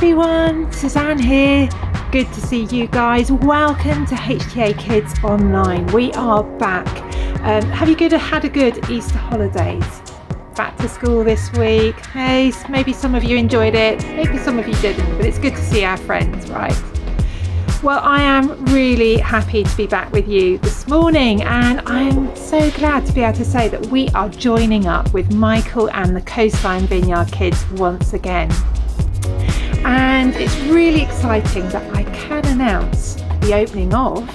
everyone, Suzanne here. Good to see you guys. Welcome to HTAKids Online. We are back. Have you had a good Easter holidays? Back to school this week. Hey, maybe some of you enjoyed it, maybe some of you didn't, but it's good to see our friends, right? Well, I am really happy to be back with you this morning, and I'm so glad to be able to say that we are joining up with Michael and the Coastline Kids once again. And it's really exciting that I can announce the opening of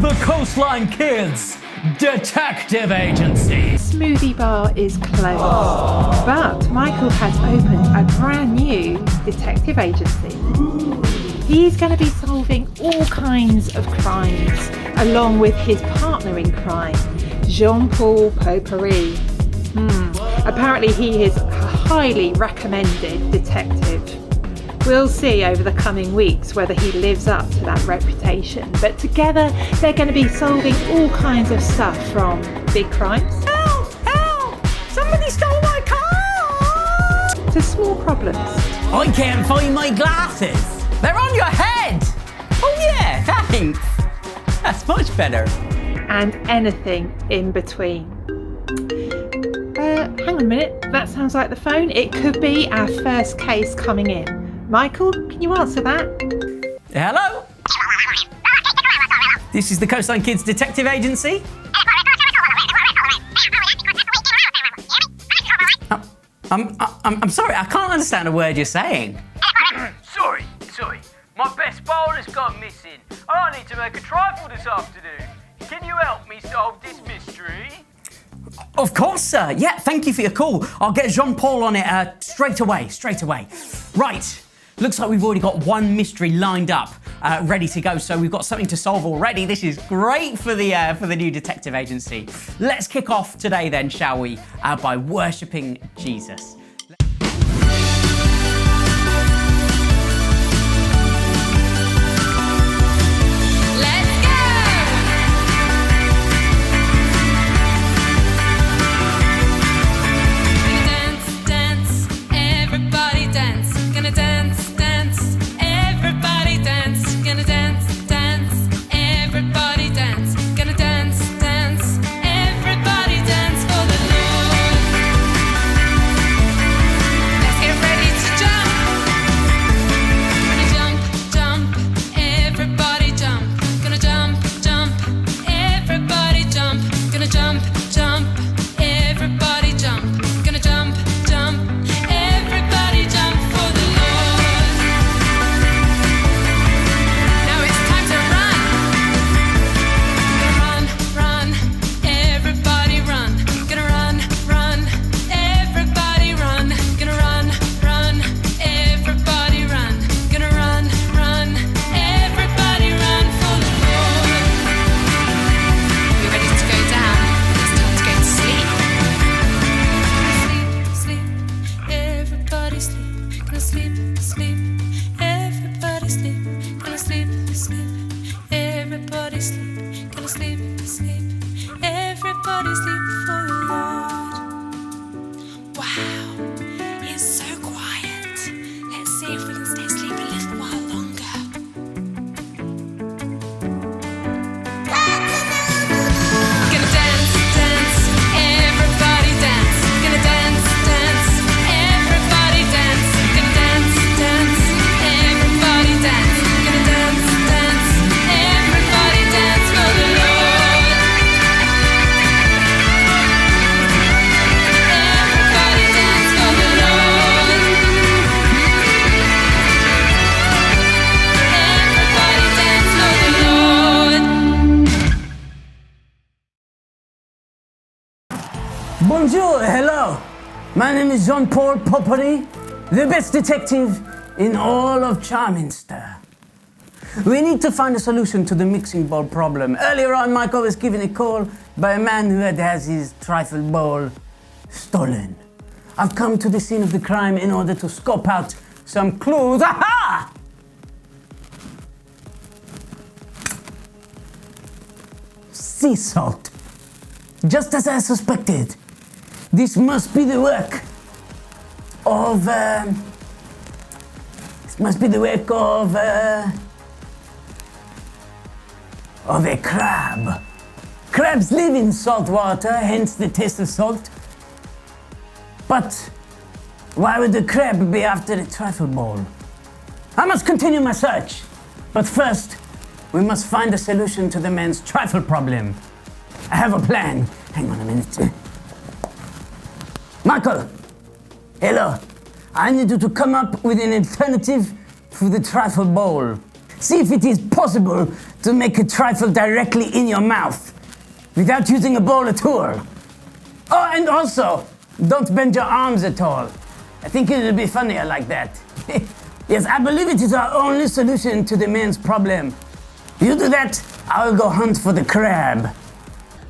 the Coastline Kids Detective Agency. Smoothie Bar is closed, but Michael has opened a brand new detective agency. He's going to be solving all kinds of crimes along with his partner in crime, Jean-Paul Potpourri. Apparently he is a highly recommended detective. We'll see over the coming weeks whether he lives up to that reputation, but together they're going to be solving all kinds of stuff from big crimes, Help! Help! Somebody stole my car! to small problems. I can't find my glasses. They're on your head. Oh yeah, thanks. That's much better. And anything in between. Hang on a minute, that sounds like the phone. It could be our first case coming in. Michael, can you answer that? Hello? This is the Coastline Kids Detective Agency. I'm sorry, I can't understand a word you're saying. Sorry. My best bowler's gone missing. I need to make a trifle this afternoon. Can you help me solve this mystery? Of course, sir. Yeah, thank you for your call. I'll get Jean-Paul on it straight away. Right. Looks like we've already got one mystery lined up, ready to go. So we've got something to solve already. This is great for the new detective agency. Let's kick off today then, shall we? By worshipping Jesus. Bonjour, hello. My name is Jean-Paul Potpourri, the best detective in all of Charminster. We need to find a solution to the mixing bowl problem. Earlier on, Michael was given a call by a man who had his trifle bowl stolen. I've come to the scene of the crime in order to scope out some clues. Aha! Sea salt. Just as I suspected. This must be the work of must be the work of a crab. Crabs live in salt water, hence the taste of salt. But why would the crab be after the trifle bowl? I must continue my search. But first, we must find a solution to the man's trifle problem. I have a plan. Hang on a minute. Michael, hello. I need you to come up with an alternative for the trifle bowl. See if it is possible to make a trifle directly in your mouth without using a bowl at all. Oh, and also, don't bend your arms at all. I think it'll be funnier like that. Yes, I believe it is our only solution to the man's problem. You do that, I'll go hunt for the crab.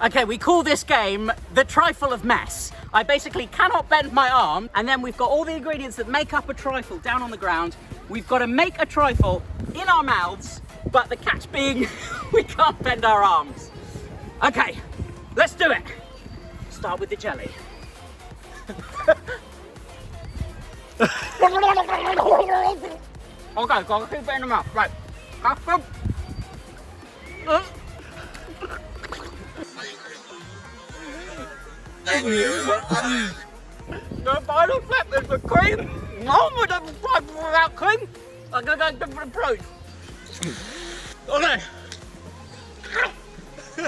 Okay, we call this game the Trifle of Mess. I basically cannot bend my arm, and then we've got all the ingredients that make up a trifle down on the ground. We've got to make a trifle in our mouths, but the catch being we can't bend our arms. Okay, let's do it. Start with the jelly. Okay, gotta keep it in the mouth. Right. The final step is the cream. No, we don't try without cream. I'm gonna go different approach. Okay. In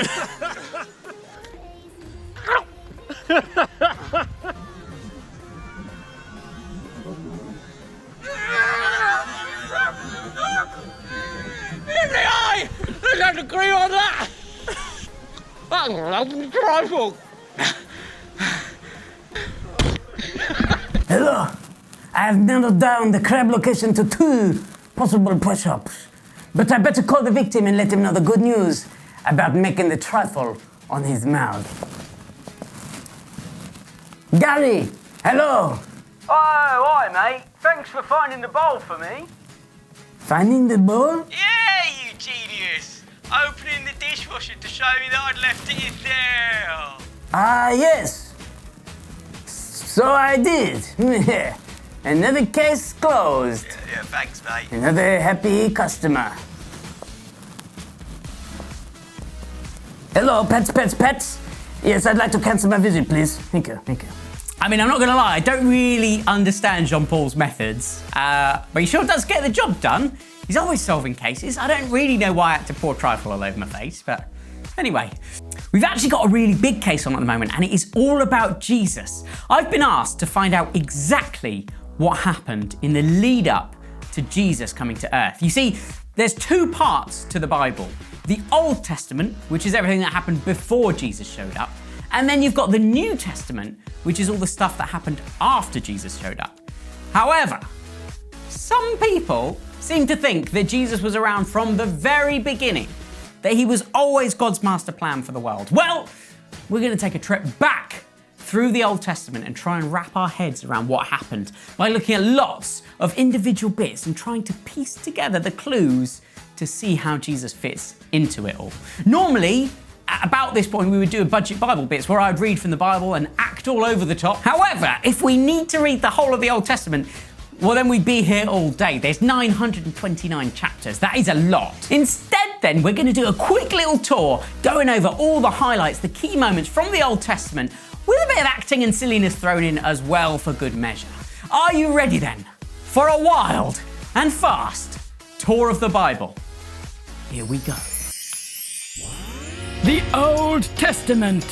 the eye! There's no cream on that! That's a lovely trifle. Hello. I have narrowed down the crab location to 2 possible push-ups. But I better call the victim and let him know the good news about making the trifle on his mouth. Gary, hello. Oh, hi, mate. Thanks for finding the bowl for me. Finding the bowl? Yeah, you genius. Opening the dishwasher to show me that I'd left it in there. Ah, yes. So I did. Another case closed. Yeah, thanks, mate. Another happy customer. Hello, pets. Yes, I'd like to cancel my visit, please. Thank you. I mean, I'm not gonna lie, I don't really understand Jean-Paul's methods, but he sure does get the job done. He's always solving cases. I don't really know why I had to pour trifle all over my face, but anyway. We've actually got a really big case on at the moment, and it is all about Jesus. I've been asked to find out exactly what happened in the lead up to Jesus coming to earth. You see, there's 2 parts to the Bible. The Old Testament, which is everything that happened before Jesus showed up, and then you've got the New Testament, which is all the stuff that happened after Jesus showed up. However, some people seem to think that Jesus was around from the very beginning, that he was always God's master plan for the world. Well, we're going to take a trip back through the Old Testament and try and wrap our heads around what happened by looking at lots of individual bits and trying to piece together the clues to see how Jesus fits into it all. Normally, at about this point, we would do a budget Bible bits where I'd read from the Bible and act all over the top. However, if we need to read the whole of the Old Testament, well, then we'd be here all day. There's 929 chapters. That is a lot. Instead, then, we're going to do a quick little tour, going over all the highlights, the key moments from the Old Testament, with a bit of acting and silliness thrown in as well for good measure. Are you ready, then, for a wild and fast tour of the Bible? Here we go. The Old Testament.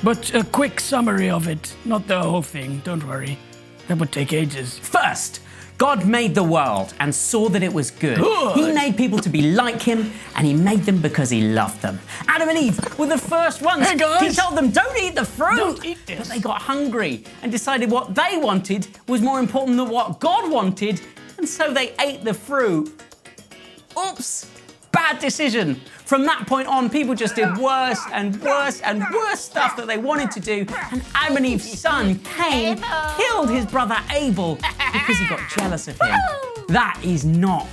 But a quick summary of it, not the whole thing, don't worry. That would take ages. First, God made the world and saw that it was good. He made people to be like him, and he made them because he loved them. Adam and Eve were the first ones. Hey guys! He told them, don't eat the fruit. Don't eat this. But they got hungry and decided what they wanted was more important than what God wanted, and so they ate the fruit. Oops, bad decision. From that point on, people just did worse and worse and worse stuff that they wanted to do, and Adam and Eve's son, Cain, killed his brother Abel because he got jealous of him. That is not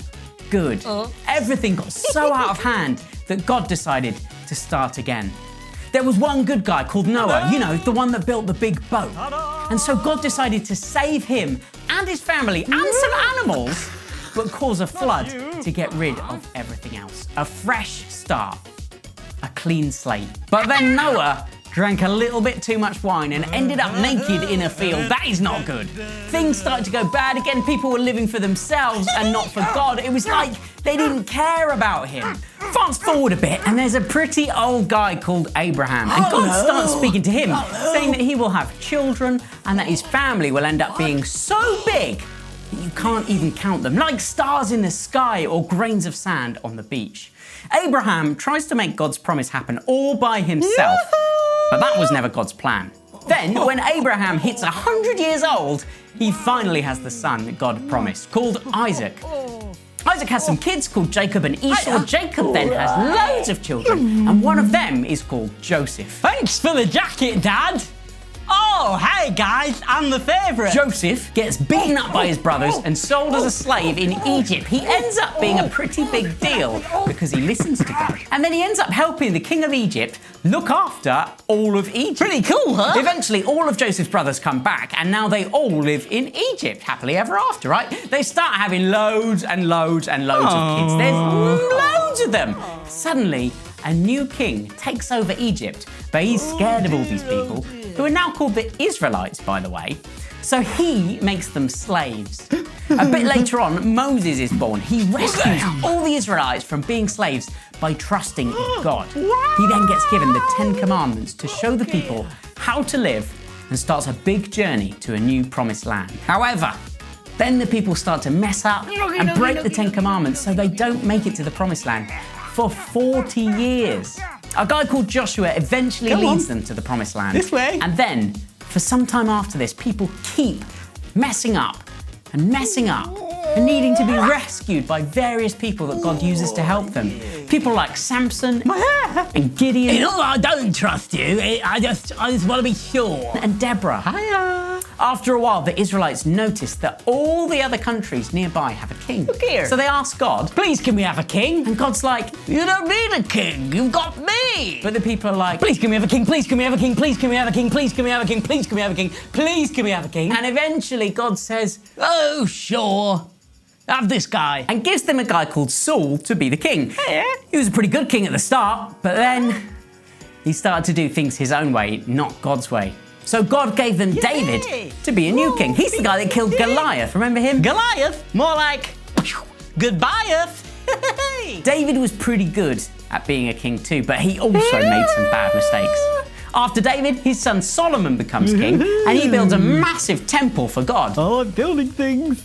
good. Everything got so out of hand that God decided to start again. There was one good guy called Noah, you know, the one that built the big boat. And so God decided to save him and his family and some animals but cause a flood to get rid of everything else. A fresh start. A clean slate. But then Noah drank a little bit too much wine and ended up naked in a field. That is not good. Things started to go bad again. People were living for themselves and not for God. It was like they didn't care about him. Fast forward a bit, and there's a pretty old guy called Abraham. And God starts speaking to him, saying that he will have children and that his family will end up being so big that you can't even count them, like stars in the sky or grains of sand on the beach. Abraham tries to make God's promise happen all by himself, but that was never God's plan. Then, when Abraham hits 100 years old, he finally has the son that God promised, called Isaac. Isaac has some kids called Jacob and Esau. Jacob then has loads of children, and one of them is called Joseph. Thanks for the jacket, Dad. Oh, hey guys, I'm the favourite. Joseph gets beaten up by his brothers and sold as a slave in Egypt. He ends up being a pretty big deal because he listens to God. And then he ends up helping the king of Egypt look after all of Egypt. Pretty cool, huh? Eventually, all of Joseph's brothers come back, and now they all live in Egypt, happily ever after, right? They start having loads and loads and loads of kids. There's loads of them. Suddenly, a new king takes over Egypt, but he's scared of all these people, who are now called the Israelites, by the way. So he makes them slaves. A bit later on, Moses is born. He rescues all the Israelites from being slaves by trusting in God. He then gets given the 10 Commandments to show the people how to live and starts a big journey to a new promised land. However, then the people start to mess up and break the 10 Commandments, so they don't make it to the promised land for 40 years. A guy called Joshua eventually leads them to the promised land. This way. And then, for some time after this, people keep messing up and needing to be rescued by various people that God uses to help them. People like Samson and Gideon. I don't trust you. I just want to be sure. And Deborah. Hiya. After a while, the Israelites noticed that all the other countries nearby have a king. Look here. So they ask God, Please, can we have a king? and God's like, You don't need a king. You've got me. but the people are like, Please, can we have a king? Please, can we have a king? Please, can we have a king? Please, can we have a king? Please, can we have a king? Please, can we have a king? and eventually God says, Oh, sure. Have this guy. and gives them a guy called Saul to be the king. Yeah. He was a pretty good king at the start, but then he started to do things his own way, not God's way. So God gave them David to be a new king. He's the guy that killed Goliath. Remember him? Goliath? More like goodbye. David was pretty good at being a king too, but he also made some bad mistakes. After David, his son Solomon becomes king, and he builds a massive temple for God. Oh, I'm building things.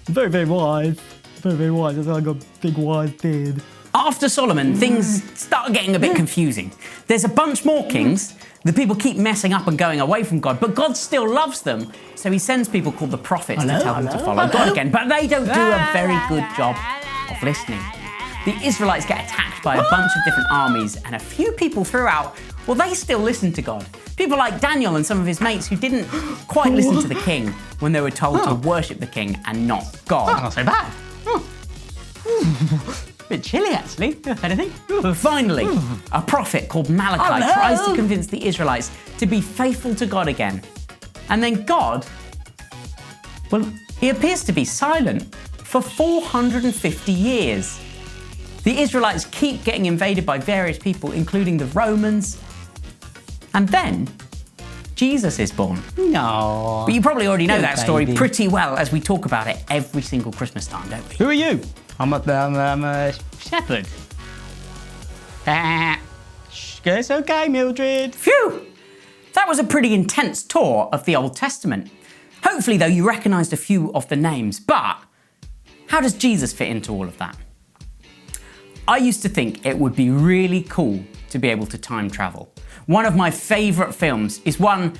Very, very wise. Very, very wise. That's why I got a big wise beard. After Solomon, things start getting a bit confusing. There's a bunch more kings. The people keep messing up and going away from God, but God still loves them. So he sends people called the prophets to tell them to follow God again, but they don't do a very good job of listening. The Israelites get attacked by a bunch of different armies, and a few people throughout, well, they still listen to God. People like Daniel and some of his mates who didn't quite listen to the king when they were told to worship the king and not God. Not so bad. Bit chilly, actually. Anything? Finally, a prophet called Malachi tries to convince the Israelites to be faithful to God again. And then God, well, he appears to be silent for 450 years. The Israelites keep getting invaded by various people, including the Romans. And then Jesus is born. No. But you probably already know Good that story baby. pretty well, as we talk about it every single Christmas time, don't we? Who are you? I'm a shepherd. It's okay, Mildred. Phew! That was a pretty intense tour of the Old Testament. Hopefully, though, you recognised a few of the names, but how does Jesus fit into all of that? I used to think it would be really cool to be able to time travel. One of my favourite films is one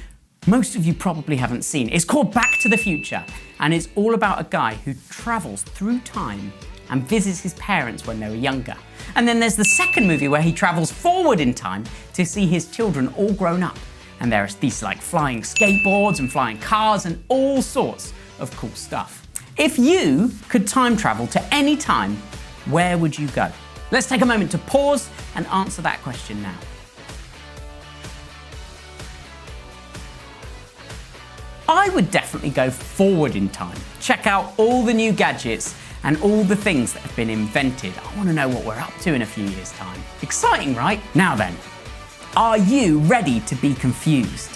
most of you probably haven't seen. It's called Back to the Future, and it's all about a guy who travels through time and visits his parents when they were younger. And then there's the second movie where he travels forward in time to see his children all grown up. And there's these like flying skateboards and flying cars and all sorts of cool stuff. If you could time travel to any time, where would you go? Let's take a moment to pause and answer that question now. I would definitely go forward in time. Check out all the new gadgets and all the things that have been invented. I want to know what we're up to in a few years' time. Exciting, right? Now then, are you ready to be confused?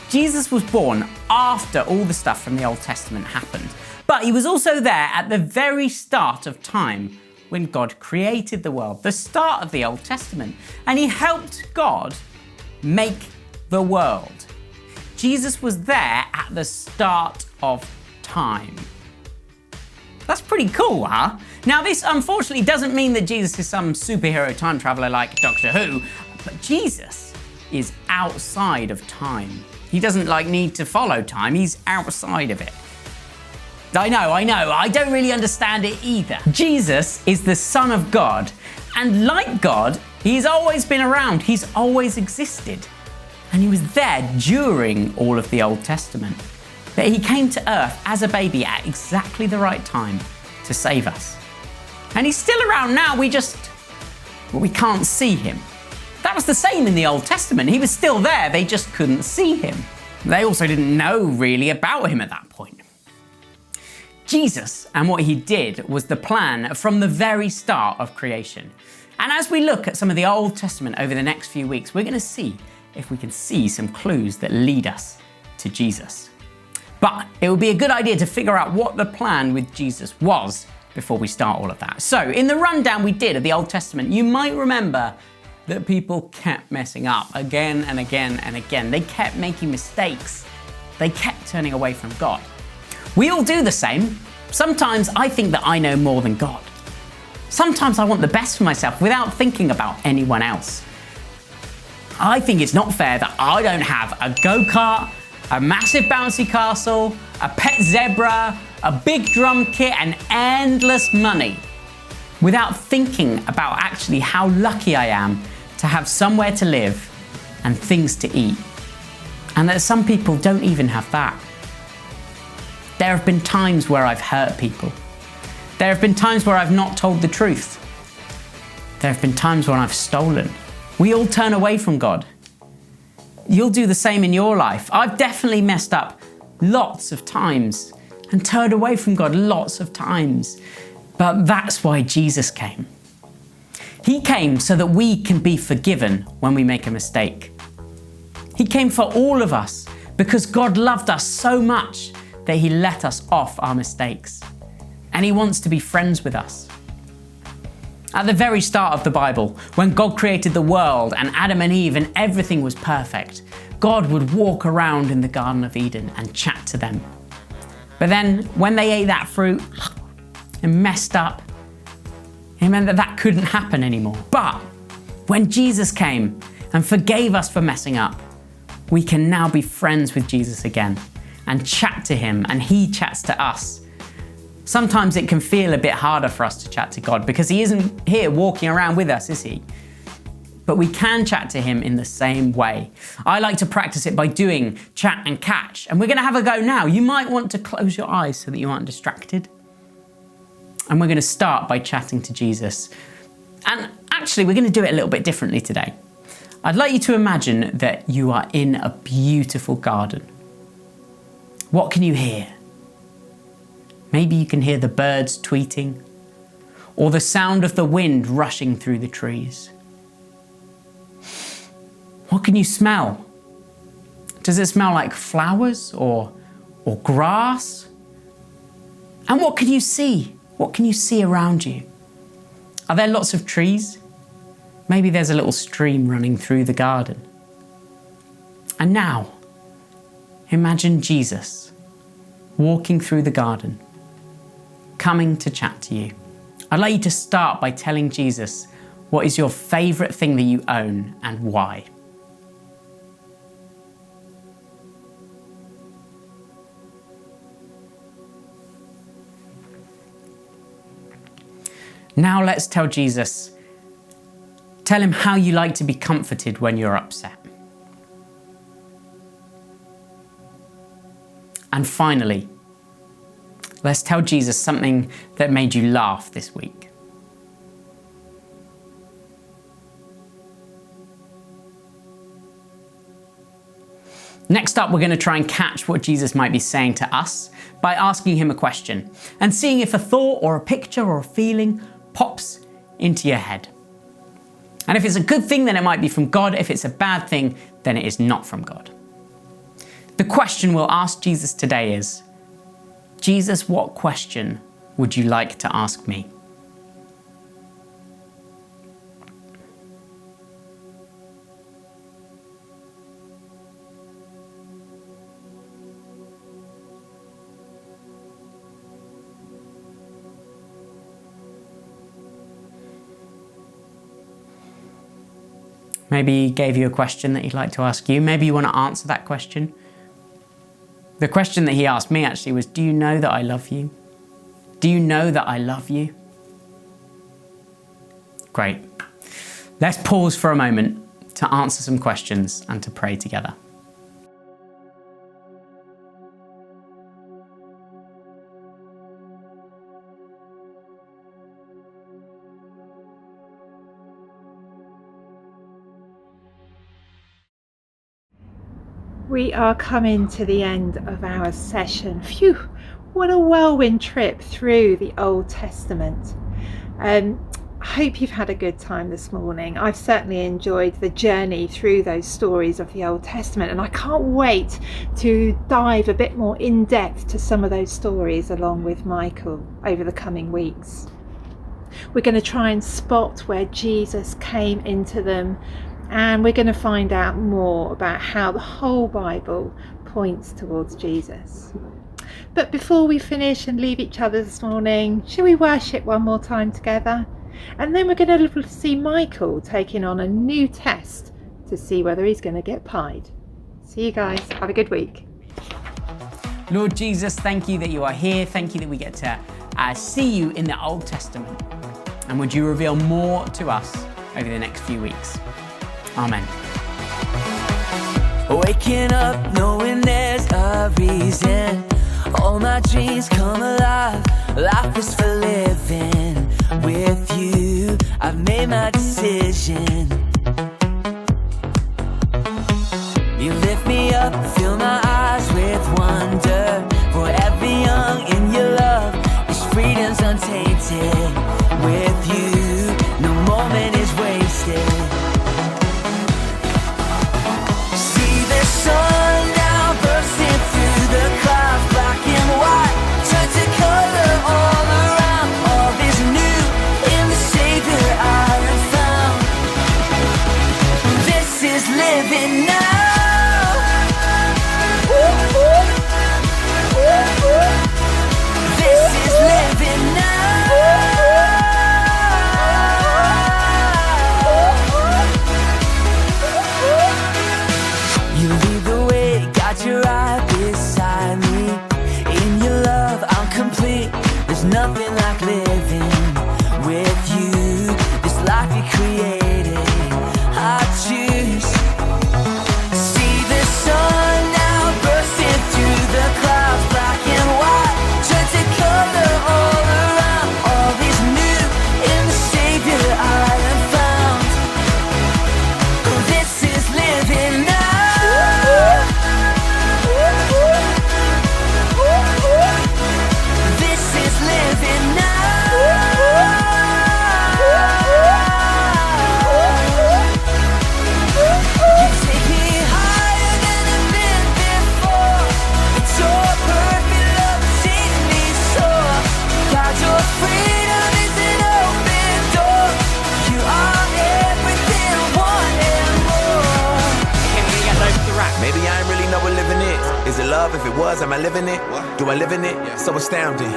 Jesus was born after all the stuff from the Old Testament happened, but he was also there at the very start of time when God created the world, the start of the Old Testament, and he helped God make the world. Jesus was there at the start of time. That's pretty cool, huh? Now, this unfortunately doesn't mean that Jesus is some superhero time traveler like Doctor Who, but Jesus is outside of time. He doesn't need to follow time, he's outside of it. I know, I don't really understand it either. Jesus is the Son of God, and like God, he's always been around, he's always existed. And he was there during all of the Old Testament. But he came to earth as a baby at exactly the right time to save us. And he's still around now, we can't see him. That was the same in the Old Testament. He was still there, they just couldn't see him. They also didn't know really about him at that point. Jesus and what he did was the plan from the very start of creation. And as we look at some of the Old Testament over the next few weeks, we're going to see if we can see some clues that lead us to Jesus. But it would be a good idea to figure out what the plan with Jesus was before we start all of that. So in the rundown we did of the Old Testament, you might remember that people kept messing up again and again and again. They kept making mistakes. They kept turning away from God. We all do the same. Sometimes I think that I know more than God. Sometimes I want the best for myself without thinking about anyone else. I think it's not fair that I don't have a go-kart, a massive bouncy castle, a pet zebra, a big drum kit, and endless money without thinking about actually how lucky I am to have somewhere to live and things to eat. And that some people don't even have that. There have been times where I've hurt people. There have been times where I've not told the truth. There have been times when I've stolen. We all turn away from God. You'll do the same in your life. I've definitely messed up lots of times and turned away from God lots of times. But that's why Jesus came. He came so that we can be forgiven when we make a mistake. He came for all of us because God loved us so much that he let us off our mistakes. And he wants to be friends with us. At the very start of the Bible, when God created the world and Adam and Eve and everything was perfect, God would walk around in the Garden of Eden and chat to them. But then when they ate that fruit and messed up, it meant that that couldn't happen anymore. But when Jesus came and forgave us for messing up, we can now be friends with Jesus again and chat to him, and he chats to us. Sometimes it can feel a bit harder for us to chat to God because he isn't here walking around with us, is he? But we can chat to him in the same way. I like to practice it by doing chat and catch, and we're going to have a go now. You might want to close your eyes so that you aren't distracted. And we're going to start by chatting to Jesus. And actually, we're going to do it a little bit differently today. I'd like you to imagine that you are in a beautiful garden. What can you hear? Maybe you can hear the birds tweeting, or the sound of the wind rushing through the trees. What can you smell? Does it smell like flowers or grass? And what can you see? What can you see around you? Are there lots of trees? Maybe there's a little stream running through the garden. And now, imagine Jesus walking through the garden, coming to chat to you. I'd like you to start by telling Jesus what is your favourite thing that you own and why. Now let's tell Jesus, tell him how you like to be comforted when you're upset. And finally, let's tell Jesus something that made you laugh this week. Next up, we're going to try and catch what Jesus might be saying to us by asking him a question and seeing if a thought or a picture or a feeling pops into your head. And if it's a good thing, then it might be from God. If it's a bad thing, then it is not from God. The question we'll ask Jesus today is, Jesus, what question would you like to ask me? Maybe he gave you a question that he'd like to ask you. Maybe you want to answer that question. The question that he asked me actually was, do you know that I love you? Do you know that I love you? Great. Let's pause for a moment to answer some questions and to pray together. We are coming to the end of our session. Phew, what a whirlwind trip through the Old Testament. I hope you've had a good time this morning. I've certainly enjoyed the journey through those stories of the Old Testament, and I can't wait to dive a bit more in depth to some of those stories along with Michael over the coming weeks. We're going to try and spot where Jesus came into them, and we're going to find out more about how the whole Bible points towards Jesus. But before we finish and leave each other this morning, shall we worship one more time together? And then we're going to see Michael taking on a new test to see whether he's going to get pied. See you guys. Have a good week. Lord Jesus, thank you that you are here. Thank you that we get to see you in the Old Testament. And would you reveal more to us over the next few weeks? Amen. Waking up knowing there's a reason. All my dreams come alive. Life is for living. With you, I've made my decision. You lift me up, fill my eyes with wonder. Forever young in your love, this freedom's untainted. With you, no moment is wasted. Sun now bursting through the clouds, black and white, turn to color all around. All is new in the Savior I have found. This is living now. This is living now. You're right beside me. In your love, I'm complete. There's nothing like living with you. This life you created, I choose. See the sun now bursting through the clouds, black and white, turn to color all around. All is new in the Savior I have found. This is living now. Maybe I ain't really know what living is. Is it love? If it was, am I living it? Do I live in it? So astounding.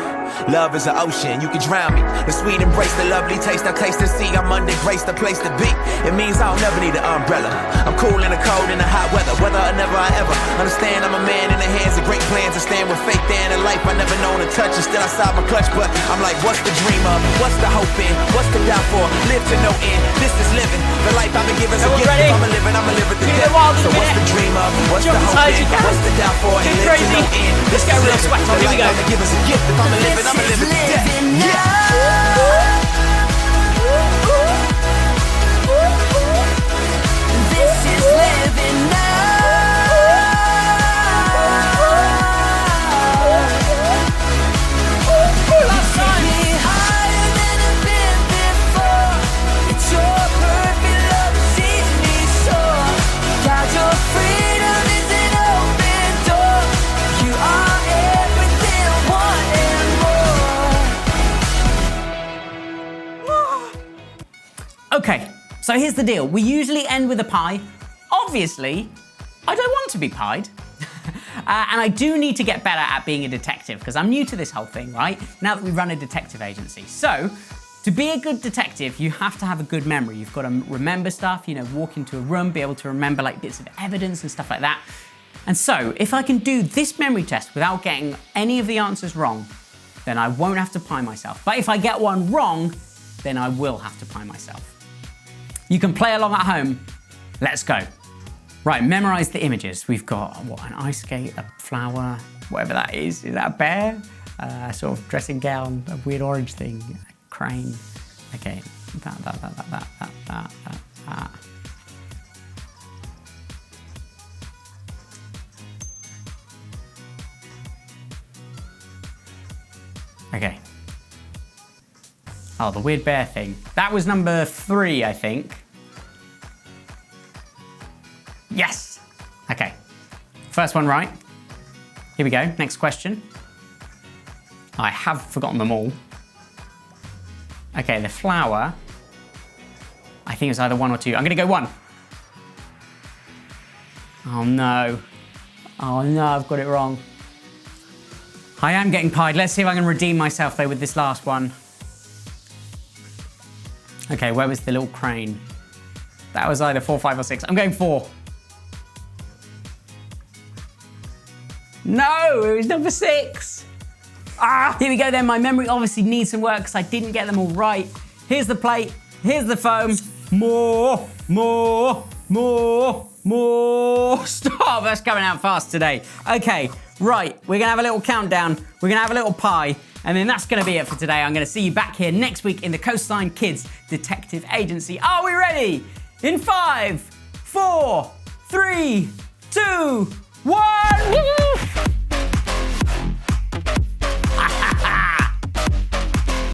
Love is an ocean, you can drown me. The sweet embrace, the lovely taste, I taste and see. I'm under grace, the place to be. It means I'll never need an umbrella. I'm cool in the cold, in the hot weather. Whether or never I ever understand, I'm a man in the hands of great plans. I stand with faith there in a life I never known to touch. And still outside my clutch, but I'm like, what's the dream of? What's the hope in? What's the die for? Live to no end. This is living. The life I've been given is a gift. If I'm a living, I'm a live it to death. So what's the dream of? What's the hope in? What's the die for? And live to no end. Let's get real sweat on. Here we go. Give us a gift. If I'm a living, I'm a live it to death. This is living now. Okay, so here's the deal. We usually end with a pie. Obviously, I don't want to be pied. And I do need to get better at being a detective because I'm new to this whole thing, right? Now that we run a detective agency. So, to be a good detective, you have to have a good memory. You've got to remember stuff, you know, walk into a room, be able to remember like bits of evidence and stuff like that. And so, if I can do this memory test without getting any of the answers wrong, then I won't have to pie myself. But if I get one wrong, then I will have to pie myself. You can play along at home. Let's go. Right, memorize the images. We've got, what, an ice skate, a flower, whatever that is. Is that a bear? A sort of dressing gown, a weird orange thing, a crane. Okay, that. Okay. Oh, the weird bear thing. That was number 3, I think. Yes! Okay. First one right. Here we go. Next question. I have forgotten them all. Okay, the flower. I think it was either 1 or 2. I'm gonna go 1. Oh no. Oh no, I've got it wrong. I am getting pied. Let's see if I can redeem myself though with this last one. Okay, where was the little crane? That was either 4, 5, or 6. I'm going 4. No, it was number 6. Ah, here we go then. My memory obviously needs some work because I didn't get them all right. Here's the plate. Here's the foam. More. Stop, that's coming out fast today. Okay, right, we're gonna have a little countdown. We're gonna have a little pie. And then that's gonna be it for today. I'm gonna see you back here next week in the Coastline Kids Detective Agency. Are we ready? In 5, 4, 3, 2, 1.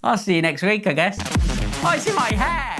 I'll see you next week, I guess. Oh, it's in my hair.